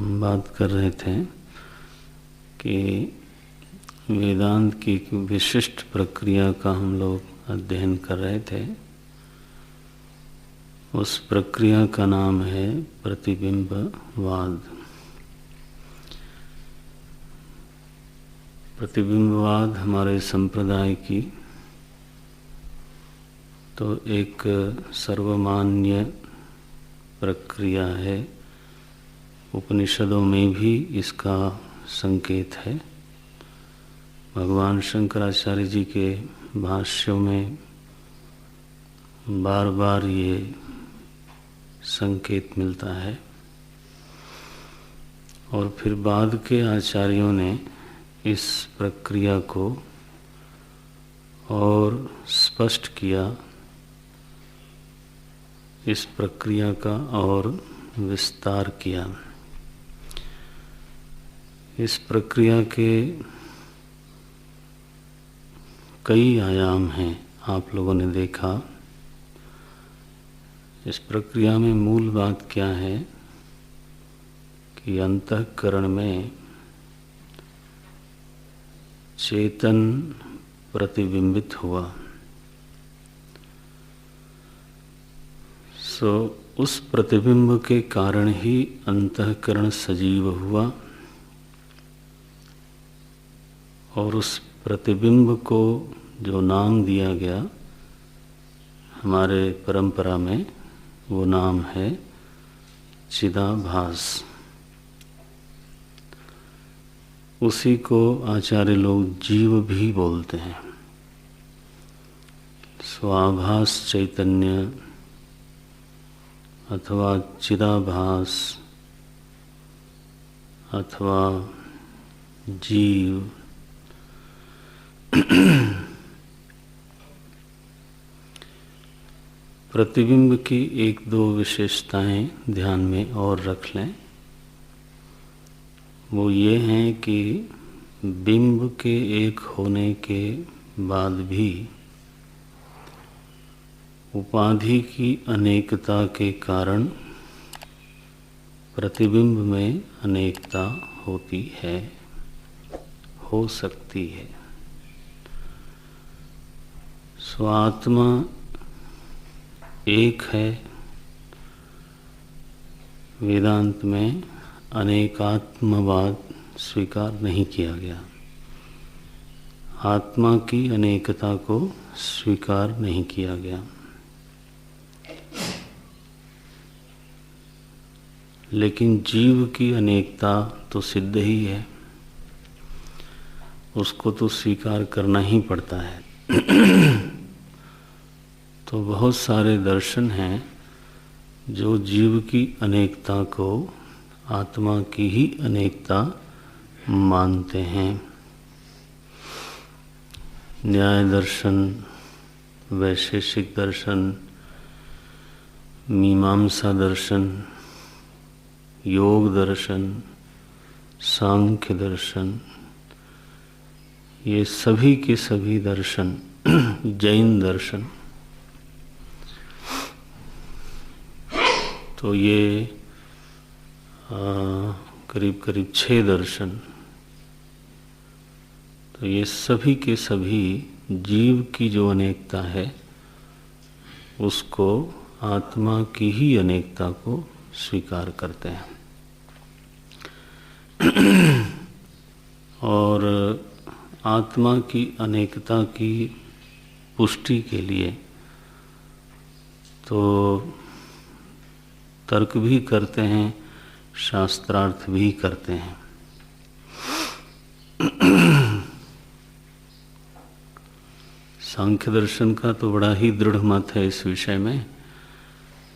हम बात कर रहे थे कि वेदांत की एक विशिष्ट प्रक्रिया का हम लोग अध्ययन कर रहे थे। उस प्रक्रिया का नाम है प्रतिबिंबवाद। प्रतिबिंबवाद हमारे संप्रदाय की तो एक सर्वमान्य प्रक्रिया है। उपनिषदों में भी इसका संकेत है। भगवान शंकराचार्य जी के भाष्यों में बार बार ये संकेत मिलता है और फिर बाद के आचार्यों ने इस प्रक्रिया को और स्पष्ट किया, इस प्रक्रिया का और विस्तार किया। इस प्रक्रिया के कई आयाम हैं, आप लोगों ने देखा। इस प्रक्रिया में मूल बात क्या है कि अंतःकरण में चेतन प्रतिबिंबित हुआ। उस प्रतिबिंब के कारण ही अंतःकरण सजीव हुआ और उस प्रतिबिंब को जो नाम दिया गया हमारे परंपरा में, वो नाम है चिदाभास। उसी को आचार्य लोग जीव भी बोलते हैं। स्वाभास चैतन्य अथवा चिदाभास अथवा जीव। प्रतिबिंब की एक दो विशेषताएं ध्यान में और रख लें। वो ये हैं कि बिंब के एक होने के बाद भी उपाधि की अनेकता के कारण प्रतिबिंब में अनेकता होती है, हो सकती है। स्वात्मा एक है। वेदांत में अनेकात्मवाद स्वीकार नहीं किया गया। आत्मा की अनेकता को स्वीकार नहीं किया गया। लेकिन जीव की अनेकता तो सिद्ध ही है, उसको तो स्वीकार करना ही पड़ता है। तो बहुत सारे दर्शन हैं जो जीव की अनेकता को आत्मा की ही अनेकता मानते हैं। न्याय दर्शन, वैशेषिक दर्शन, मीमांसा दर्शन, योग दर्शन, सांख्य दर्शन, ये सभी के सभी दर्शन, जैन दर्शन, तो ये करीब करीब 6 दर्शन, तो ये सभी के सभी जीव की जो अनेकता है उसको आत्मा की ही अनेकता को स्वीकार करते हैं। और आत्मा की अनेकता की पुष्टि के लिए तो तर्क भी करते हैं, शास्त्रार्थ भी करते हैं। सांख्य दर्शन का तो बड़ा ही दृढ़ मत है इस विषय में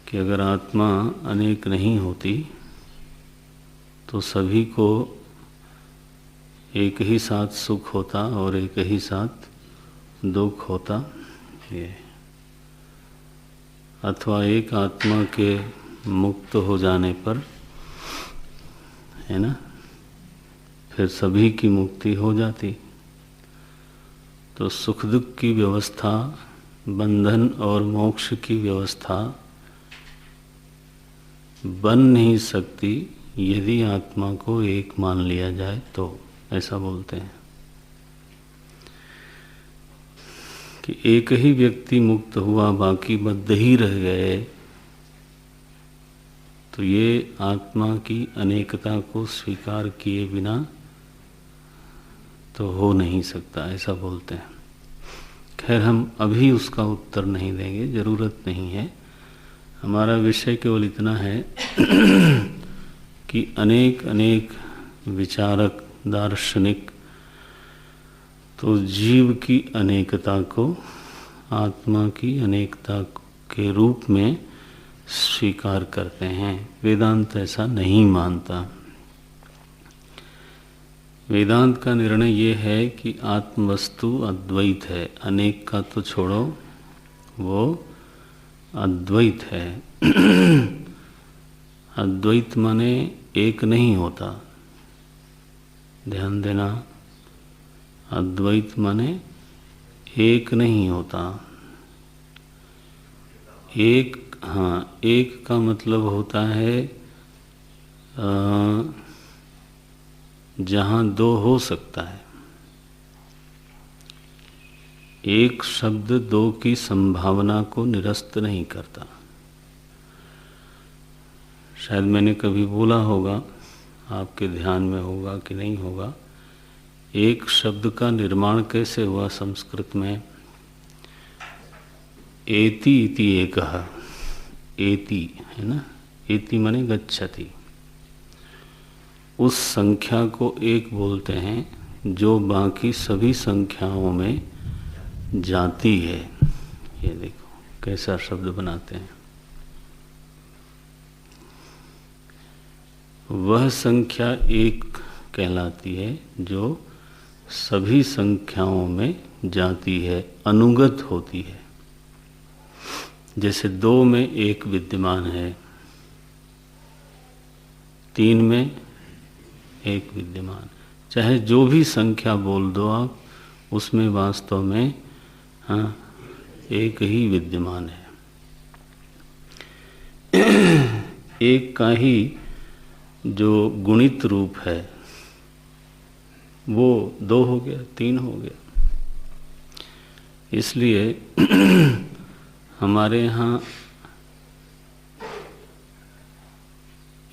कि अगर आत्मा अनेक नहीं होती तो सभी को एक ही साथ सुख होता और एक ही साथ दुख होता। ये अथवा एक आत्मा के मुक्त हो जाने पर, है ना, फिर सभी की मुक्ति हो जाती। तो सुख दुख की व्यवस्था, बंधन और मोक्ष की व्यवस्था बन नहीं सकती यदि आत्मा को एक मान लिया जाए तो ऐसा बोलते हैं कि एक ही व्यक्ति मुक्त हुआ, बाकी बद्ध ही रह गए, तो ये आत्मा की अनेकता को स्वीकार किए बिना तो हो नहीं सकता, ऐसा बोलते हैं। खैर, हम अभी उसका उत्तर नहीं देंगे, ज़रूरत नहीं है। हमारा विषय केवल इतना है कि अनेक अनेक विचारक, दार्शनिक तो जीव की अनेकता को आत्मा की अनेकता के रूप में स्वीकार करते हैं। वेदांत ऐसा नहीं मानता। वेदांत का निर्णय ये है कि आत्मवस्तु अद्वैत है, अनेक का तो छोड़ो, वो अद्वैत है। अद्वैत माने एक नहीं होता, ध्यान देना। अद्वैत माने एक नहीं होता। एक, हाँ, एक का मतलब होता है जहाँ दो हो सकता है। एक शब्द दो की संभावना को निरस्त नहीं करता। शायद मैंने कभी बोला होगा, आपके ध्यान में होगा कि नहीं होगा। एक शब्द का निर्माण कैसे हुआ संस्कृत में? एति इति एकः, एति है ना, एति माने गच्छति। उस संख्या को एक बोलते हैं जो बाकी सभी संख्याओं में जाती है। ये देखो कैसा शब्द बनाते हैं। वह संख्या एक कहलाती है जो सभी संख्याओं में जाती है, अनुगत होती है। जैसे 2 में एक विद्यमान है, 3 में एक विद्यमान, चाहे जो भी संख्या बोल दो आप, उसमें वास्तव में हाँ एक ही विद्यमान है। एक का ही जो गुणित रूप है वो 2 हो गया, 3 हो गया। इसलिए हमारे यहाँ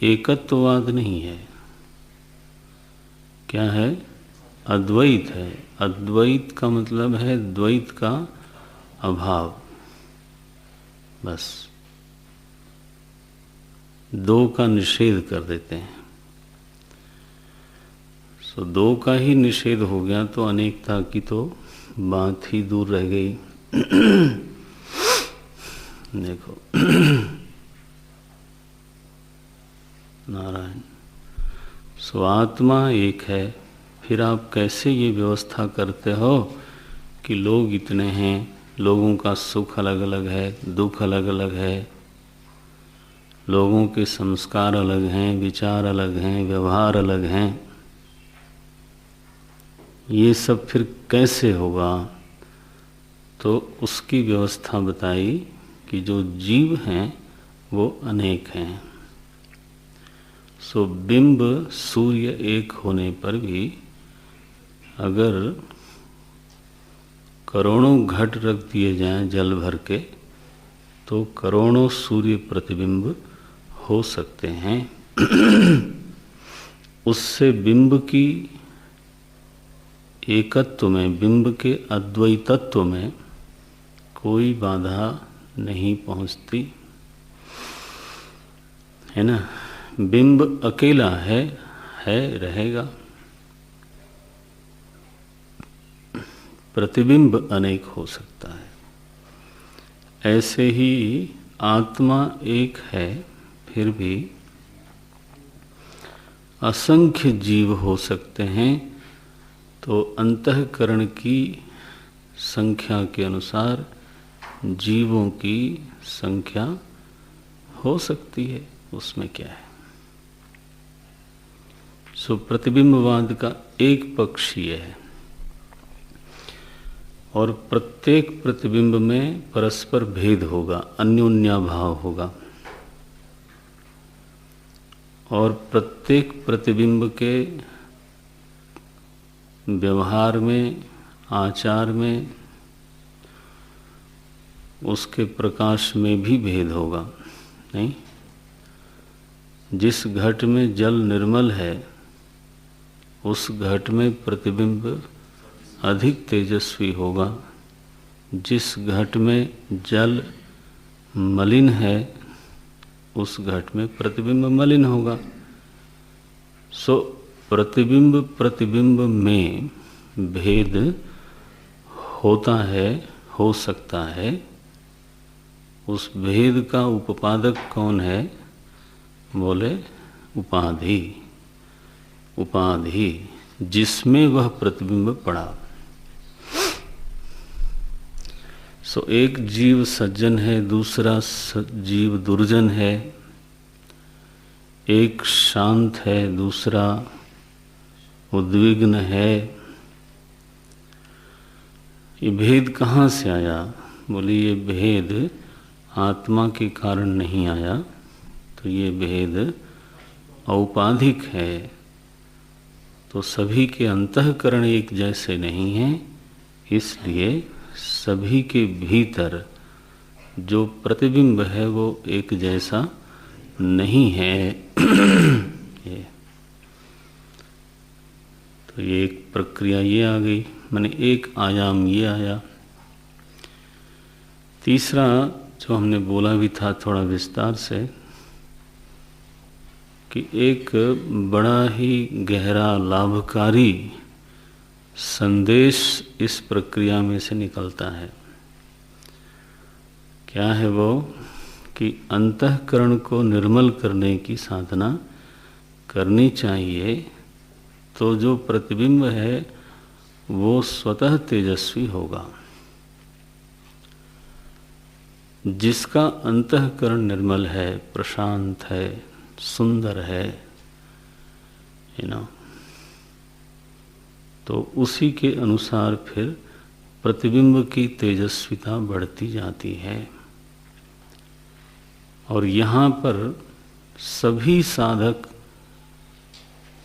एकत्ववाद नहीं है। क्या है? अद्वैत है। अद्वैत का मतलब है द्वैत का अभाव, बस। 2 का निषेध कर देते हैं। सो 2 का ही निषेध हो गया तो अनेकता की तो बात ही दूर रह गई। देखो नारायण। सो आत्मा एक है, फिर आप कैसे ये व्यवस्था करते हो कि लोग इतने हैं, लोगों का सुख अलग अलग है, दुख अलग अलग है, लोगों के संस्कार अलग हैं, विचार अलग हैं, व्यवहार अलग हैं। ये सब फिर कैसे होगा? तो उसकी व्यवस्था बताई कि जो जीव हैं वो अनेक हैं। सो बिंब सूर्य एक होने पर भी अगर करोड़ों घट रख दिए जाएं जल भर के, तो करोड़ों सूर्य प्रतिबिंब हो सकते हैं। उससे बिंब की एकत्व में, बिंब के अद्वैतत्व में कोई बाधा नहीं पहुंचती, है ना। बिंब अकेला है रहेगा, प्रतिबिंब अनेक हो सकता है। ऐसे ही आत्मा एक है, फिर भी असंख्य जीव हो सकते हैं। तो अंतःकरण की संख्या के अनुसार जीवों की संख्या हो सकती है, उसमें क्या है। सो प्रतिबिंबवाद का एक पक्ष ये है, और प्रत्येक प्रतिबिंब में परस्पर भेद होगा, अन्योन्याभाव होगा। और प्रत्येक प्रतिबिंब के व्यवहार में, आचार में, उसके प्रकाश में भी भेद होगा। नहीं, जिस घट में जल निर्मल है उस घट में प्रतिबिंब अधिक तेजस्वी होगा। जिस घट में जल मलिन है उस घट में प्रतिबिंब मलिन होगा। सो प्रतिबिंब प्रतिबिंब में भेद होता है, हो सकता है। उस भेद का उपादक कौन है? बोले उपाधि। उपाधि जिसमें वह प्रतिबिंब पड़ा। सो एक जीव सज्जन है, दूसरा जीव दुर्जन है। एक शांत है, दूसरा उद्विग्न है। ये भेद कहाँ से आया? बोली ये भेद आत्मा के कारण नहीं आया, तो ये भेद औपाधिक है। तो सभी के अंतःकरण एक जैसे नहीं हैं, इसलिए सभी के भीतर जो प्रतिबिंब है वो एक जैसा नहीं है। तो ये एक प्रक्रिया ये आ गई, माने एक आयाम ये आया। तीसरा जो हमने बोला भी था थोड़ा विस्तार से, कि एक बड़ा ही गहरा लाभकारी संदेश इस प्रक्रिया में से निकलता है। क्या है वो? कि अंतःकरण को निर्मल करने की साधना करनी चाहिए, तो जो प्रतिबिंब है वो स्वतः तेजस्वी होगा। जिसका अंतःकरण निर्मल है, प्रशांत है, सुंदर है, तो उसी के अनुसार फिर प्रतिबिंब की तेजस्विता बढ़ती जाती है। और यहाँ पर सभी साधक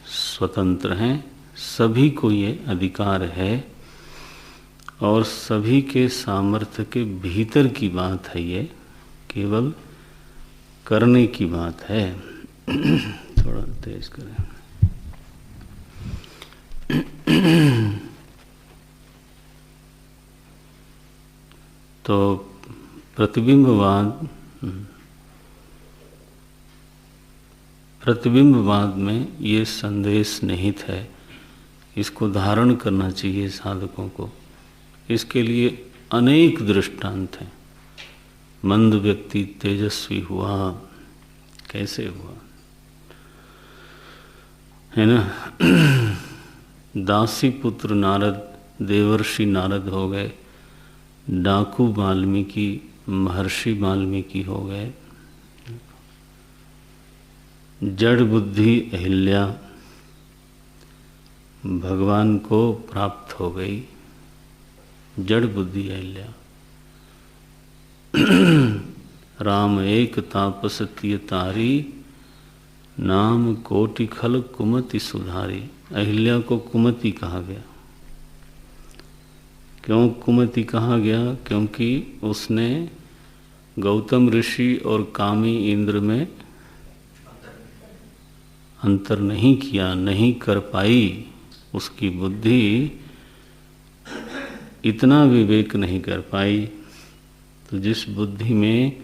स्वतंत्र हैं, सभी को ये अधिकार है और सभी के सामर्थ्य के भीतर की बात है। ये केवल करने की बात है। थोड़ा तेज करें। तो प्रतिबिंबवाद में ये संदेश निहित है। इसको धारण करना चाहिए साधकों को। इसके लिए अनेक दृष्टांत हैं। मंद व्यक्ति तेजस्वी हुआ, कैसे हुआ है ना? दासी पुत्र नारद, देवर्षि नारद हो गए। डाकू वाल्मीकि, महर्षि वाल्मीकि हो गए। जड़ बुद्धि अहिल्या भगवान को प्राप्त हो गई। जड़ बुद्धि अहिल्या। राम एक तापस तिय तारी, नाम कोटि खल कुमति सुधारी। अहिल्या को कुमति कहा गया। क्यों कुमति कहा गया? क्योंकि उसने गौतम ऋषि और कामी इंद्र में अंतर नहीं किया, नहीं कर पाई। उसकी बुद्धि इतना विवेक नहीं कर पाई। तो जिस बुद्धि में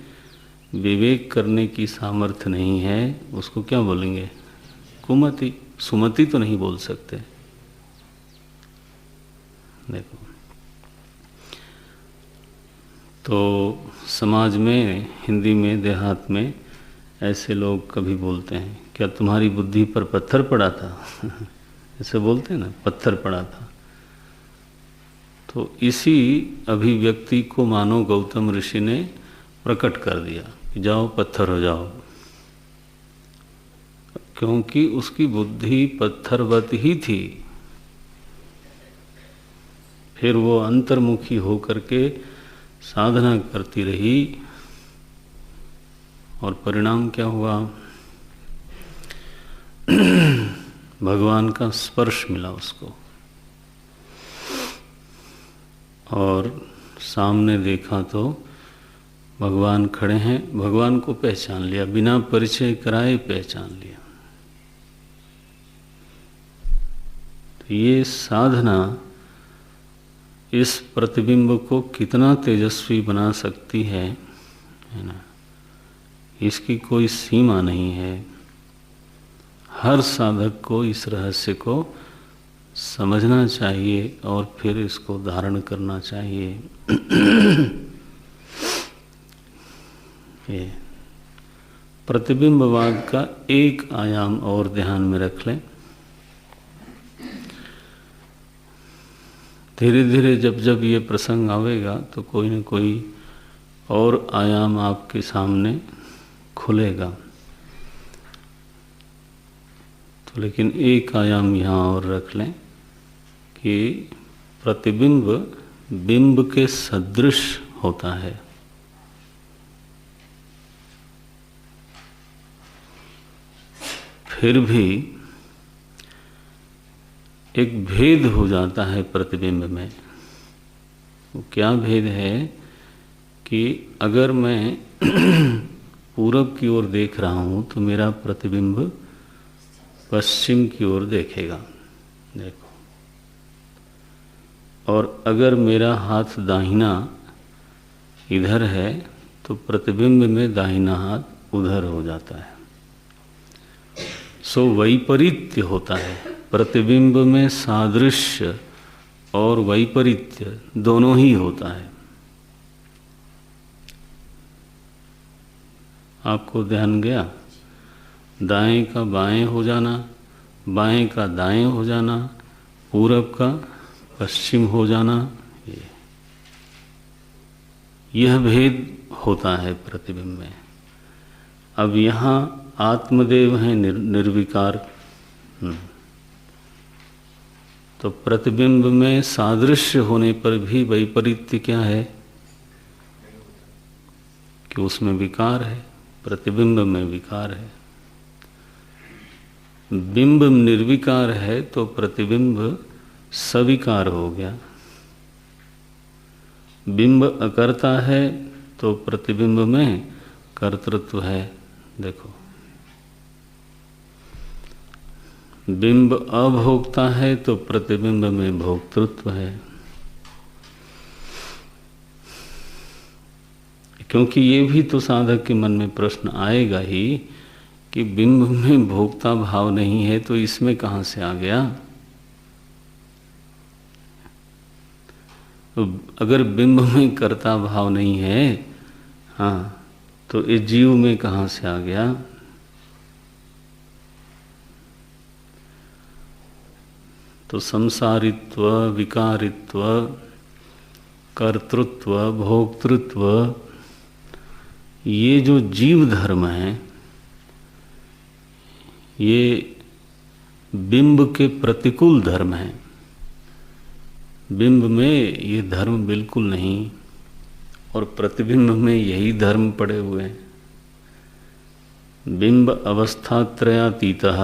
विवेक करने की सामर्थ्य नहीं है उसको क्या बोलेंगे? कुमति। सुमति तो नहीं बोल सकते। देखो, तो समाज में, हिंदी में, देहात में ऐसे लोग कभी बोलते हैं, क्या तुम्हारी बुद्धि पर पत्थर पड़ा था? ऐसे बोलते हैं ना, पत्थर पड़ा था। तो इसी अभिव्यक्ति को मानो गौतम ऋषि ने प्रकट कर दिया कि जाओ पत्थर हो जाओ, क्योंकि उसकी बुद्धि पत्थरवत ही थी। फिर वो अंतर्मुखी होकर के साधना करती रही और परिणाम क्या हुआ? भगवान का स्पर्श मिला उसको, और सामने देखा तो भगवान खड़े हैं, भगवान को पहचान लिया, बिना परिचय कराए पहचान लिया। तो ये साधना इस प्रतिबिंब को कितना तेजस्वी बना सकती है ना, इसकी कोई सीमा नहीं है। हर साधक को इस रहस्य को समझना चाहिए और फिर इसको धारण करना चाहिए। ये प्रतिबिंबवाद का एक आयाम और ध्यान में रख लें। धीरे धीरे जब जब ये प्रसंग आवेगा तो कोई न कोई और आयाम आपके सामने खुलेगा। तो लेकिन एक आयाम यहाँ और रख लें कि प्रतिबिंब बिंब के सदृश होता है। फिर भी एक भेद हो जाता है प्रतिबिंब में। वो क्या भेद है कि अगर मैं पूरब की ओर देख रहा हूँ तो मेरा प्रतिबिंब पश्चिम की ओर देखेगा, देखो। और अगर मेरा हाथ दाहिना इधर है तो प्रतिबिंब में दाहिना हाथ उधर हो जाता है। सो वैपरीत्य होता है प्रतिबिंब में, सादृश्य और वैपरीत्य दोनों ही होता है। आपको ध्यान गया? दाएं का बाएं हो जाना, बाएं का दाएं हो जाना, पूरब का पश्चिम हो जाना, यह भेद होता है प्रतिबिंब में। अब यहाँ आत्मदेव हैं निर्विकार, तो प्रतिबिंब में सादृश्य होने पर भी वैपरीत्य क्या है कि उसमें विकार है, प्रतिबिंब में विकार है। बिंब निर्विकार है तो प्रतिबिंब सविकार हो गया। बिंब अकर्ता है तो प्रतिबिंब में कर्तृत्व है। देखो, बिंब अभोक्ता है तो प्रतिबिंब में भोक्तृत्व है। क्योंकि ये भी तो साधक के मन में प्रश्न आएगा ही कि बिंब में भोक्ता भाव नहीं है तो इसमें कहाँ से आ गया। तो अगर बिंब में कर्ता भाव नहीं है, हाँ, तो इस जीव में कहाँ से आ गया। तो संसारित्व, विकारित्व, कर्तृत्व, भोक्तृत्व, ये जो जीव धर्म है, ये बिंब के प्रतिकूल धर्म है। बिंब में ये धर्म बिल्कुल नहीं, और प्रतिबिंब में यही धर्म पड़े हुए हैं। बिंब अवस्थात्रयातीतः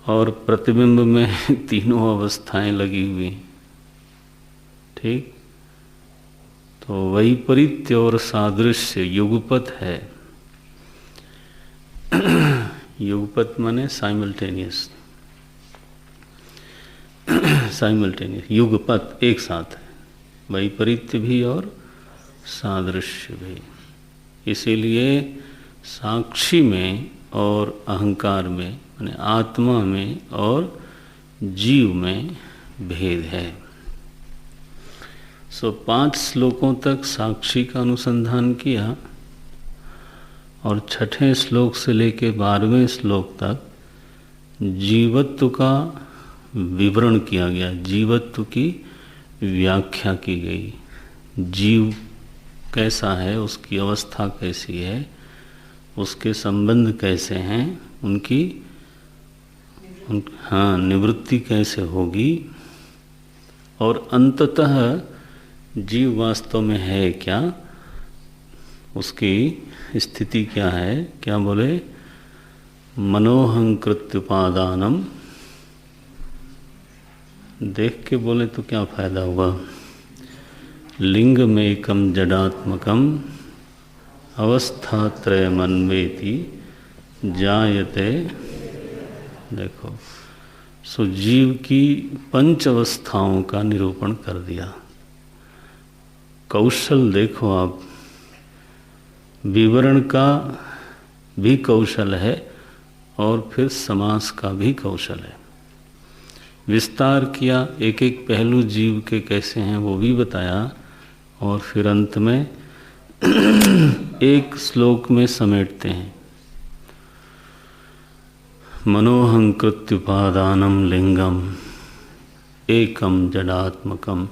और प्रतिबिंब में तीनों अवस्थाएं लगी हुई। ठीक, तो वैपरीत्य और सादृश्य युगपत है। युगपत माने साइमल्टेनियस, साइमल्टेनियस, युगपत एक साथ है, वैपरीत्य भी और सादृश्य भी। इसीलिए साक्षी में और अहंकार में, माने आत्मा में और जीव में भेद है। 5 श्लोकों तक साक्षी का अनुसंधान किया और 6ठे श्लोक से लेके 12वें श्लोक तक जीवत्व का विवरण किया गया, जीवत्व की व्याख्या की गई। जीव कैसा है, उसकी अवस्था कैसी है, उसके संबंध कैसे हैं, उनकी निवृत्ति कैसे होगी, और अंततः जीव वास्तव में है क्या, उसकी स्थिति क्या है। क्या बोले, मनोहंकृत्युपादानम, देख के बोले तो क्या फायदा हुआ। लिंगमेकम जडात्मकम अवस्थात्रयमन्वेति जायते। देखो, सो जीव की पंच अवस्थाओं का निरूपण कर दिया। कौशल देखो आप, विवरण का भी कौशल है और फिर समास का भी कौशल है। विस्तार किया, एक एक पहलू जीव के कैसे हैं वो भी बताया, और फिर अंत में एक श्लोक में समेटते हैं। मनोहंकृत्युपादानम लिंगम एकम जडात्मकम,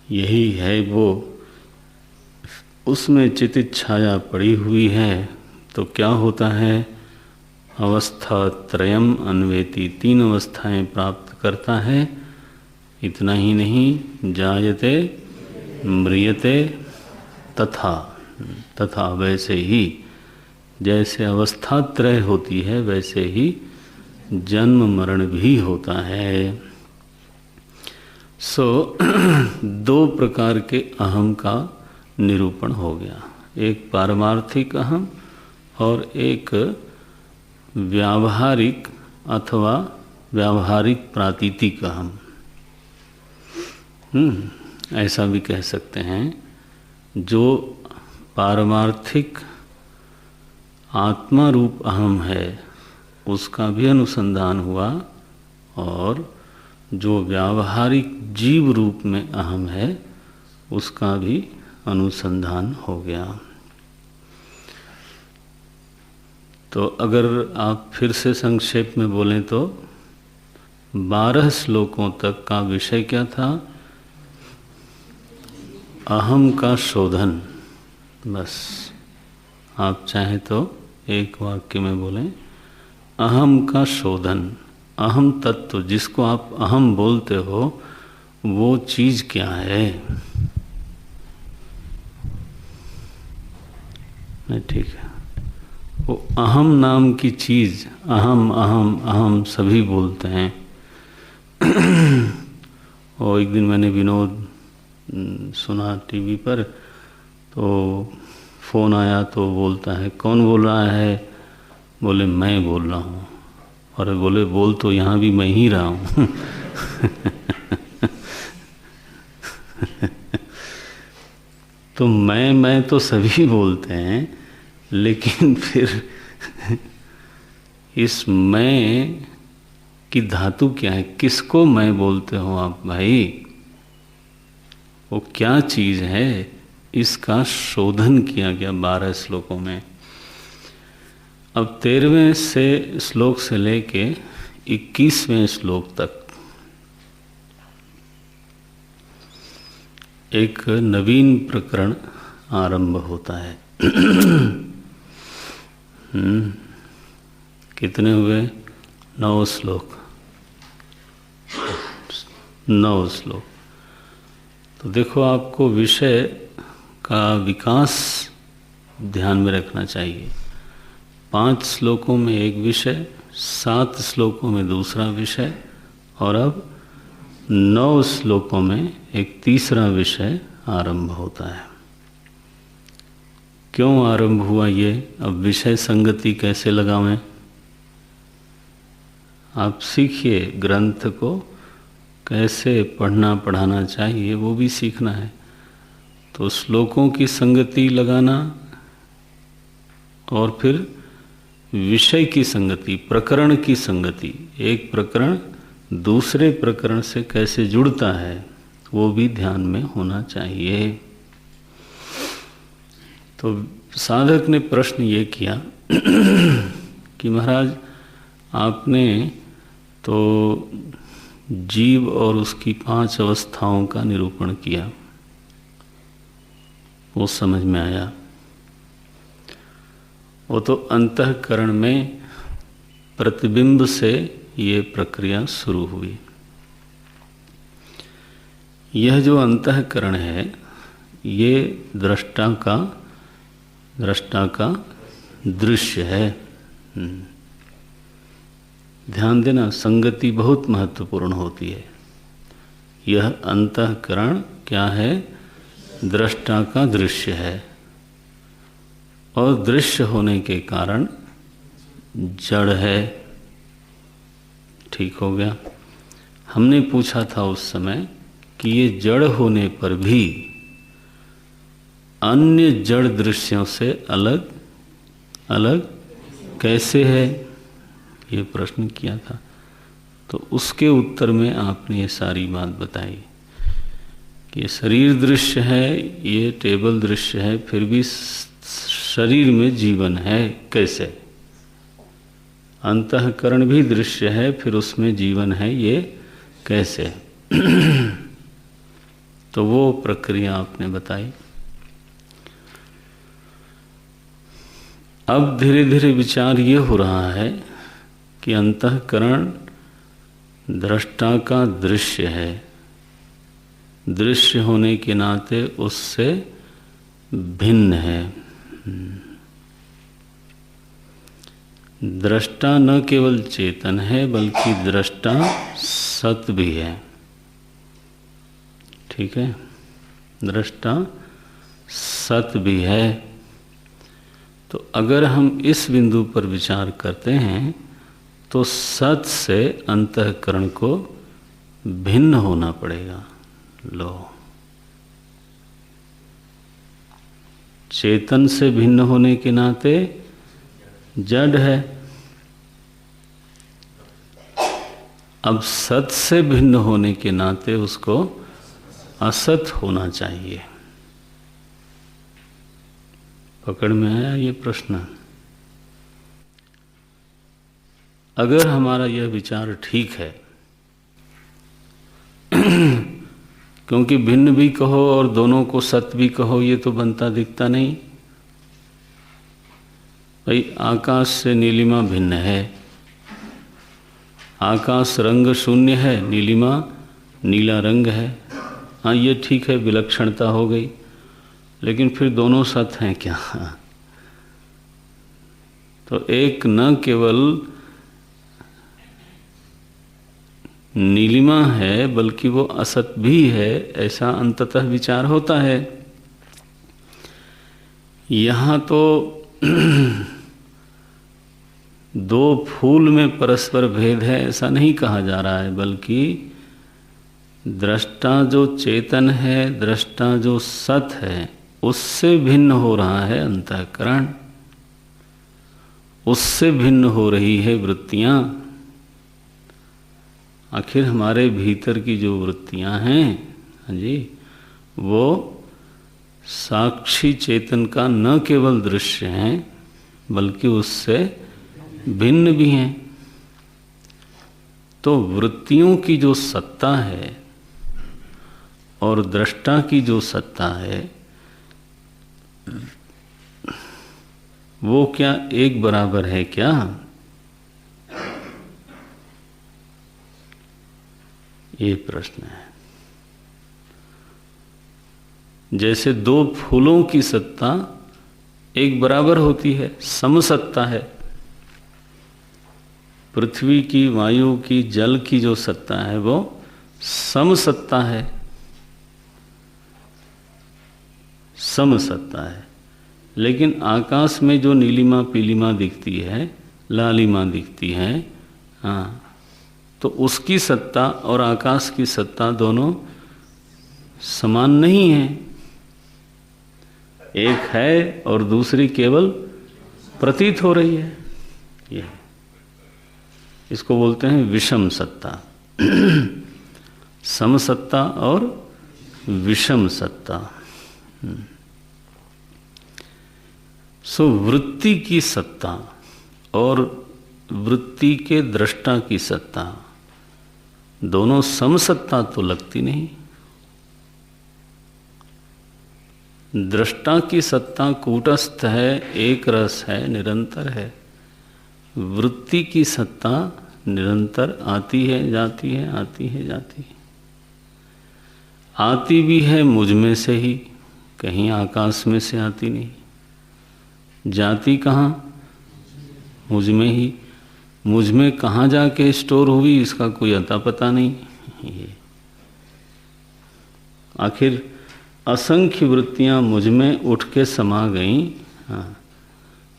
यही है वो, उसमें चितित छाया पड़ी हुई है। तो क्या होता है, अवस्था त्रयम अन्वेति, 3 अवस्थाएं प्राप्त करता है। इतना ही नहीं, जायते म्रियते तथा वैसे ही, जैसे अवस्था त्रय होती है वैसे ही जन्म मरण भी होता है। सो 2 प्रकार के अहम का निरूपण हो गया, एक पारमार्थिक अहम और एक व्यावहारिक अथवा व्यावहारिक प्रातीतिक अहम। ऐसा भी कह सकते हैं, जो पारमार्थिक आत्मा रूप अहम है उसका भी अनुसंधान हुआ, और जो व्यावहारिक जीव रूप में अहम है उसका भी अनुसंधान हो गया। तो अगर आप फिर से संक्षेप में बोलें तो 12 श्लोकों तक का विषय क्या था, अहम का शोधन। बस आप चाहें तो एक वाक्य में बोलें, अहम का शोधन। अहम तत्व, जिसको आप अहम बोलते हो, वो चीज क्या है। ठीक है, वो अहम नाम की चीज, अहम अहम अहम सभी बोलते हैं। और एक दिन मैंने विनोद सुना टीवी पर, तो फोन आया तो बोलता है, कौन बोल रहा है, बोले मैं बोल रहा हूँ। और बोले बोल तो यहाँ भी मैं ही रहा हूँ। तो मैं तो सभी बोलते हैं, लेकिन फिर इस मैं की धातु क्या है, किसको मैं बोलते हो आप भाई, वो क्या चीज है, इसका शोधन किया गया 12 श्लोकों में। अब 13वें से श्लोक से लेके 21वें श्लोक तक एक नवीन प्रकरण आरंभ होता है। कितने हुए, 9 श्लोक। 9 श्लोक। तो देखो, आपको विषय का विकास ध्यान में रखना चाहिए। 5 श्लोकों में एक विषय, 7 श्लोकों में दूसरा विषय, और अब 9 श्लोकों में एक तीसरा विषय आरंभ होता है। क्यों आरंभ हुआ ये, अब विषय संगति कैसे लगावें, आप सीखिए। ग्रंथ को कैसे पढ़ना पढ़ाना चाहिए वो भी सीखना है। तो श्लोकों की संगति लगाना, और फिर विषय की संगति, प्रकरण की संगति, एक प्रकरण दूसरे प्रकरण से कैसे जुड़ता है वो भी ध्यान में होना चाहिए। तो साधक ने प्रश्न ये किया कि महाराज, आपने तो जीव और उसकी 5 अवस्थाओं का निरूपण किया, वो समझ में आया। वो तो अंतःकरण में प्रतिबिंब से ये प्रक्रिया शुरू हुई। यह जो अंतःकरण है, ये दृष्टा का दृश्य है। ध्यान देना, संगति बहुत महत्वपूर्ण होती है। यह अंतःकरण क्या है? दृष्टा का दृश्य है, और दृश्य होने के कारण जड़ है। ठीक हो गया। हमने पूछा था उस समय कि ये जड़ होने पर भी अन्य जड़ दृश्यों से अलग अलग कैसे है, ये प्रश्न किया था। तो उसके उत्तर में आपने ये सारी बात बताई कि ये शरीर दृश्य है, ये टेबल दृश्य है, फिर भी शरीर में जीवन है कैसे? अंतःकरण भी दृश्य है, फिर उसमें जीवन है, ये कैसे? तो वो प्रक्रिया आपने बताई। अब धीरे धीरे विचार ये हो रहा है कि अंतःकरण दृष्टा का दृश्य है, दृश्य होने के नाते उससे भिन्न है। दृष्टा न केवल चेतन है बल्कि दृष्टा सत भी है। ठीक है, दृष्टा सत भी है। तो अगर हम इस बिंदु पर विचार करते हैं तो सत से अंतःकरण को भिन्न होना पड़ेगा। लो, चेतन से भिन्न होने के नाते जड़ है। अब सत से भिन्न होने के नाते उसको असत होना चाहिए। पकड़ में आया ये प्रश्न? अगर हमारा यह विचार ठीक है, क्योंकि भिन्न भी कहो और दोनों को सत्य भी कहो, ये तो बनता दिखता नहीं। भाई आकाश से नीलिमा भिन्न है, आकाश रंग शून्य है, नीलिमा नीला रंग है। हाँ ये ठीक है, विलक्षणता हो गई, लेकिन फिर दोनों सत्य हैं क्या? तो एक न केवल नीलिमा है बल्कि वो असत भी है, ऐसा अंततः विचार होता है। यहाँ तो दो फूल में परस्पर भेद है ऐसा नहीं कहा जा रहा है, बल्कि दृष्टा जो चेतन है, दृष्टा जो सत है, उससे भिन्न हो रहा है अंतःकरण, उससे भिन्न हो रही है वृत्तियां। आखिर हमारे भीतर की जो वृत्तियां हैं, हाँ जी, वो साक्षी चेतन का न केवल दृश्य हैं बल्कि उससे भिन्न भी हैं। तो वृत्तियों की जो सत्ता है और दृष्टा की जो सत्ता है, वो क्या एक बराबर है क्या? ये प्रश्न है। जैसे दो फूलों की सत्ता एक बराबर होती है, समसत्ता है। पृथ्वी की, वायु की, जल की जो सत्ता है वो समसत्ता है, समसत्ता है। लेकिन आकाश में जो नीलिमा पीलिमा दिखती है, लालिमा दिखती है, हाँ, तो उसकी सत्ता और आकाश की सत्ता दोनों समान नहीं है। एक है और दूसरी केवल प्रतीत हो रही है। ये इसको बोलते हैं विषम सत्ता। समसत्ता और विषम सत्ता। सो वृत्ति की सत्ता और वृत्ति के दृष्टा की सत्ता दोनों समसत्ता तो लगती नहीं। दृष्टा की सत्ता कूटस्थ है, एक रस है, निरंतर है। वृत्ति की सत्ता निरंतर आती है, जाती है, आती है, जाती है। आती भी है मुझ में से ही, कहीं आकाश में से आती नहीं। जाती कहाँ? मुझ में ही। मुझ में कहाँ जाके स्टोर हुई इसका कोई अता पता नहीं। ये आखिर असंख्य वृत्तियां मुझ में उठ के समा गईं। हाँ,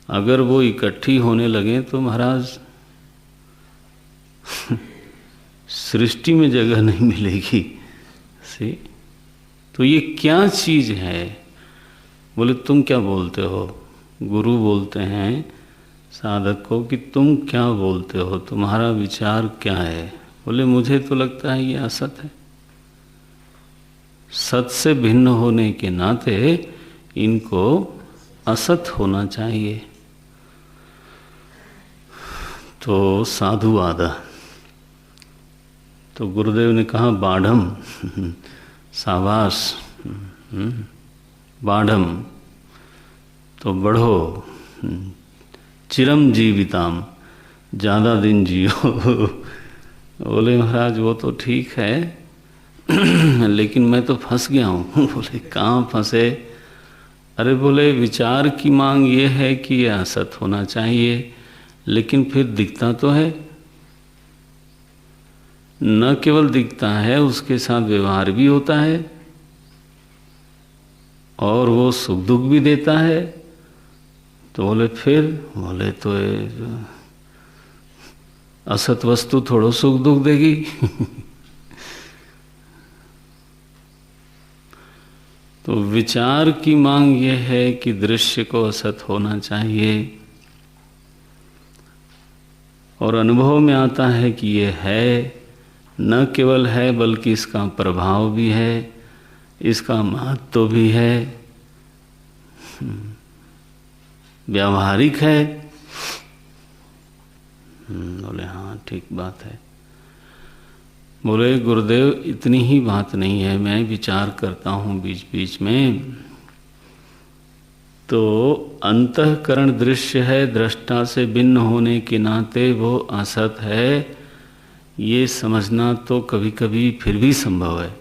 अगर वो इकट्ठी होने लगे तो महाराज सृष्टि में जगह नहीं मिलेगी। सी तो ये क्या चीज है? बोले तुम क्या बोलते हो? गुरु बोलते हैं साधक को कि तुम क्या बोलते हो, तुम्हारा विचार क्या है? बोले मुझे तो लगता है ये असत है। सत से भिन्न होने के नाते इनको असत होना चाहिए। तो साधुवाद, तो गुरुदेव ने कहा बाढ़म, शाबाश, बाढ़म, तो बढ़ो, चिरम जीविताम, ज़्यादा दिन जियो। बोले महाराज वो तो ठीक है लेकिन मैं तो फंस गया हूँ। बोले कहाँ फंसे? अरे बोले विचार की मांग ये है कि ये असत होना चाहिए, लेकिन फिर दिखता तो है। न केवल दिखता है, उसके साथ व्यवहार भी होता है और वो सुख दुख भी देता है। तो बोले फिर? बोले तो असत वस्तु थोड़ो सुख दुख देगी। तो विचार की मांग यह है कि दृश्य को असत होना चाहिए, और अनुभव में आता है कि ये है, न केवल है बल्कि इसका प्रभाव भी है, इसका महत्व भी है, व्यावहारिक है। बोले हाँ ठीक बात है। बोले गुरुदेव इतनी ही बात नहीं है, मैं विचार करता हूँ बीच बीच में, तो अंतःकरण दृश्य है, दृष्टा से भिन्न होने के नाते वो असत है, ये समझना तो कभी कभी फिर भी संभव है,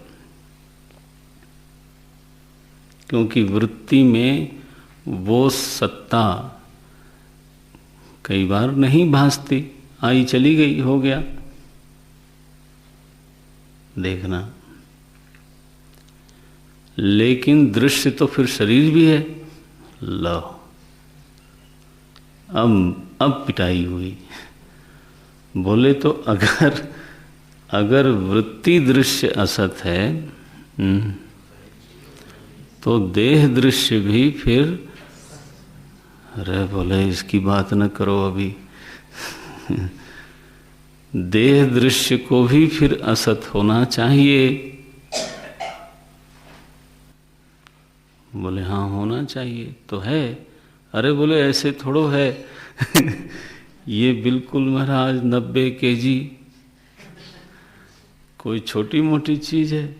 क्योंकि वृत्ति में वो सत्ता कई बार नहीं भासती, आई चली गई, हो गया। देखना, लेकिन दृश्य तो फिर शरीर भी है। लो अब पिटाई हुई। बोले तो अगर वृत्ति दृश्य असत है तो देह दृश्य भी फिर, अरे बोले इसकी बात न करो अभी। देह दृश्य को भी फिर असत होना चाहिए। बोले हाँ होना चाहिए तो है। अरे बोले ऐसे थोड़ो है। ये बिल्कुल महाराज 90 kg कोई छोटी मोटी चीज है,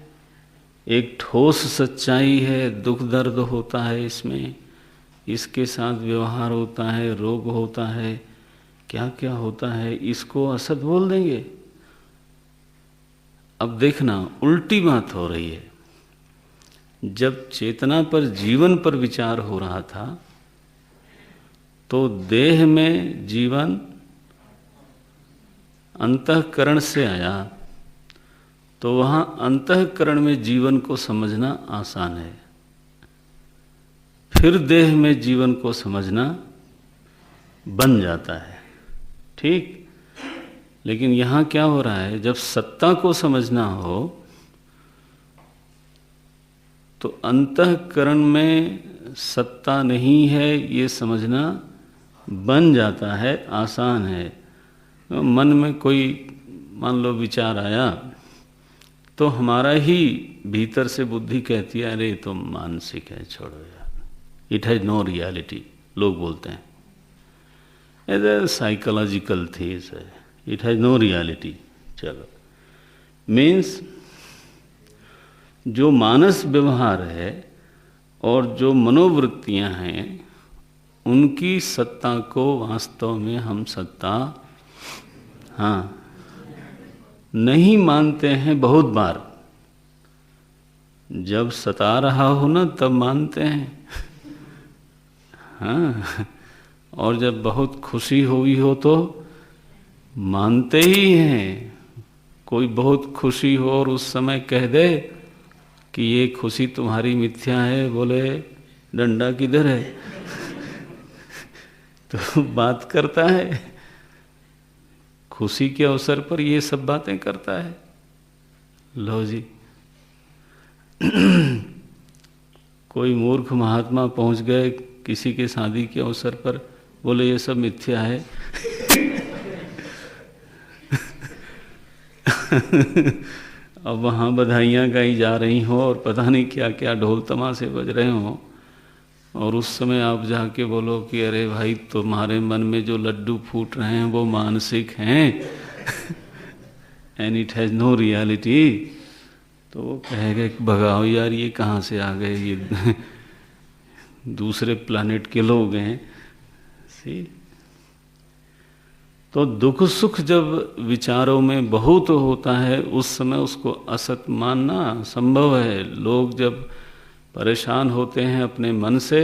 एक ठोस सच्चाई है। दुख दर्द होता है इसमें, इसके साथ व्यवहार होता है, रोग होता है, क्या क्या होता है, इसको असत बोल देंगे। अब देखना उल्टी बात हो रही है। जब चेतना पर, जीवन पर विचार हो रहा था तो देह में जीवन अंतःकरण से आया, तो वहां अंतःकरण में जीवन को समझना आसान है, फिर देह में जीवन को समझना बन जाता है। ठीक, लेकिन यहां क्या हो रहा है, जब सत्ता को समझना हो तो अंतःकरण में सत्ता नहीं है ये समझना बन जाता है, आसान है। मन में कोई मान लो विचार आया तो हमारा ही भीतर से बुद्धि कहती है अरे तो मानसिक है, छोड़ो यार, इट हैज नो रियलिटी। लोग बोलते हैं एज ए साइकोलॉजिकल थीस है, इट हैज नो रियलिटी। चलो, मीन्स जो मानस व्यवहार है और जो मनोवृत्तियां हैं उनकी सत्ता को वास्तव में हम सत्ता नहीं मानते हैं। बहुत बार जब सता रहा हो ना तब मानते हैं, और जब बहुत खुशी हुई हो तो मानते ही हैं। कोई बहुत खुशी हो और उस समय कह दे कि ये खुशी तुम्हारी मिथ्या है, बोले डंडा किधर है तो बात करता है, खुशी के अवसर पर ये सब बातें करता है। लो जी कोई मूर्ख महात्मा पहुंच गए किसी के शादी के अवसर पर, बोले ये सब मिथ्या है अब वहाँ बधाइयाँ गाई जा रही हो और पता नहीं क्या क्या ढोल तमाशे बज रहे हो, और उस समय आप जाके बोलो कि अरे भाई तुम्हारे मन में जो लड्डू फूट रहे हैं वो मानसिक हैं and it has no reality, तो वो कहेगा कि भगाओ यार ये कहाँ से आ गए, ये दूसरे प्लानिट के लोग हैं। सी तो दुख सुख जब विचारों में बहुत होता है उस समय उसको असत मानना संभव है। लोग जब परेशान होते हैं अपने मन से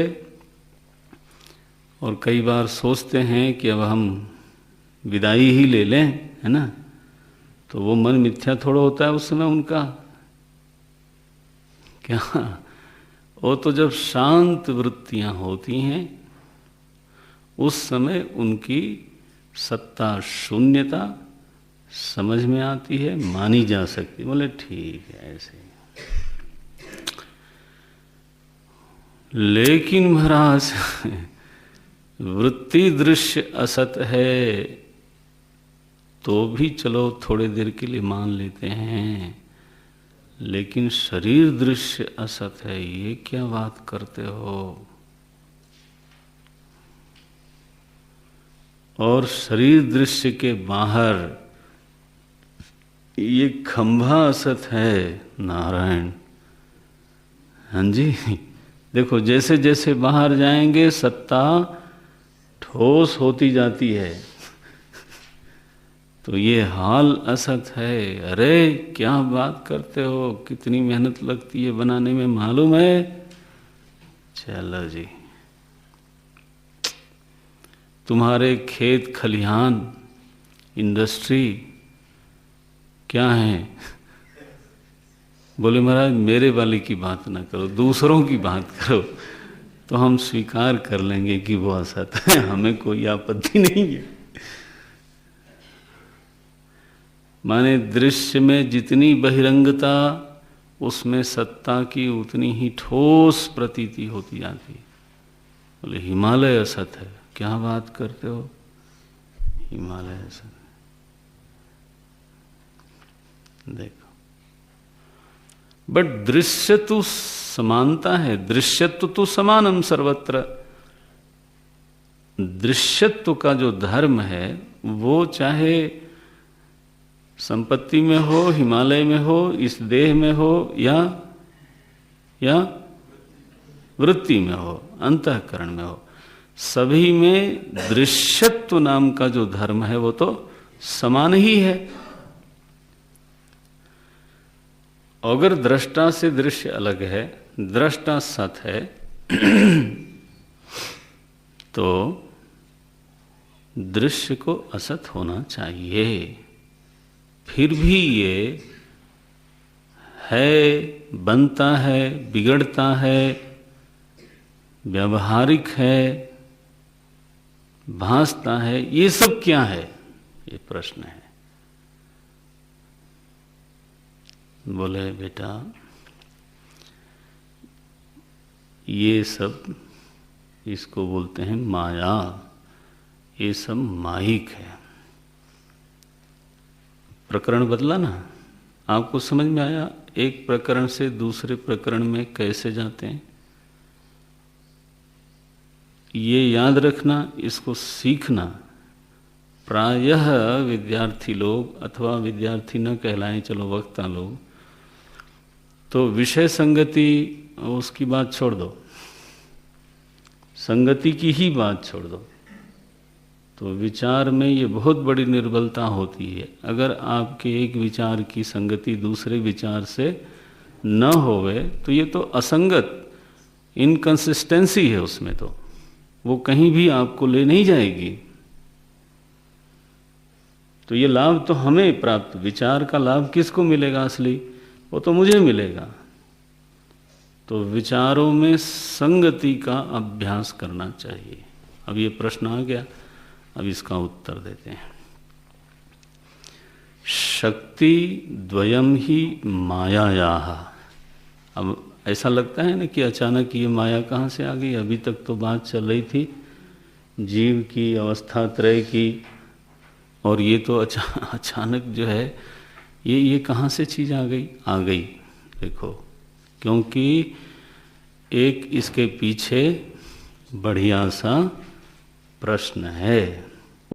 और कई बार सोचते हैं कि अब हम विदाई ही ले लें, है ना, तो वो मन मिथ्या थोड़ा होता है उस समय उनका। क्या वो तो जब शांत वृत्तियां होती हैं उस समय उनकी सत्ता शून्यता समझ में आती है, मानी जा सकती। बोले ठीक है ऐसे। लेकिन महाराज वृत्ति दृश्य असत है तो भी चलो थोड़े देर के लिए मान लेते हैं, लेकिन शरीर दृश्य असत है, ये क्या बात करते हो? और शरीर दृश्य के बाहर ये खंभा असत है। नारायण, हाँ जी, देखो जैसे जैसे बाहर जाएंगे सत्ता ठोस होती जाती है, तो ये हाल असत है। अरे क्या बात करते हो, कितनी मेहनत लगती है बनाने में मालूम है? चलो जी, तुम्हारे खेत खलिहान इंडस्ट्री क्या है? बोले महाराज मेरे वाले की बात ना करो, दूसरों की बात करो, तो हम स्वीकार कर लेंगे कि वो असत है, हमें कोई आपत्ति नहीं है। माने दृश्य में जितनी बहिरंगता उसमें सत्ता की उतनी ही ठोस प्रतीति होती जाती है। बोले हिमालय असत है, क्या बात करते हो? हिमालय असत देखो, बट दृश्य तो समानता है, दृश्यत्व तो समानम सर्वत्र। दृश्यत्व का जो धर्म है वो चाहे संपत्ति में हो, हिमालय में हो, इस देह में हो, या वृत्ति में हो, अंतःकरण में हो, सभी में दृश्यत्व नाम का जो धर्म है वो तो समान ही है। अगर दृष्टा से दृश्य अलग है, दृष्टा सत है तो दृश्य को असत होना चाहिए। फिर भी ये है, बनता है, बिगड़ता है, व्यावहारिक है, भासता है, ये सब क्या है? ये प्रश्न है। बोले बेटा ये सब इसको बोलते हैं माया, ये सब माहिक है। प्रकरण बदला ना, आपको समझ में आया? एक प्रकरण से दूसरे प्रकरण में कैसे जाते हैं ये याद रखना, इसको सीखना। प्रायः विद्यार्थी लोग अथवा विद्यार्थी न कहलाएं, चलो वक्ता लोग, तो विषय संगति उसकी बात छोड़ दो, संगति की ही बात छोड़ दो, तो विचार में ये बहुत बड़ी निर्बलता होती है। अगर आपके एक विचार की संगति दूसरे विचार से न होवे तो ये तो असंगत, इनकंसिस्टेंसी है उसमें, तो वो कहीं भी आपको ले नहीं जाएगी। तो ये लाभ तो हमें प्राप्त, विचार का लाभ किसको मिलेगा असली? वो तो मुझे मिलेगा। तो विचारों में संगति का अभ्यास करना चाहिए। अब ये प्रश्न आ गया, अब इसका उत्तर देते हैं। शक्ति द्वयम ही मायायाः। अब ऐसा लगता है ना कि अचानक ये माया कहाँ से आ गई? अभी तक तो बात चल रही थी जीव की, अवस्था त्रय की, और ये तो अचानक जो है ये कहाँ से चीज़ आ गई? देखो, क्योंकि एक इसके पीछे बढ़िया सा प्रश्न है।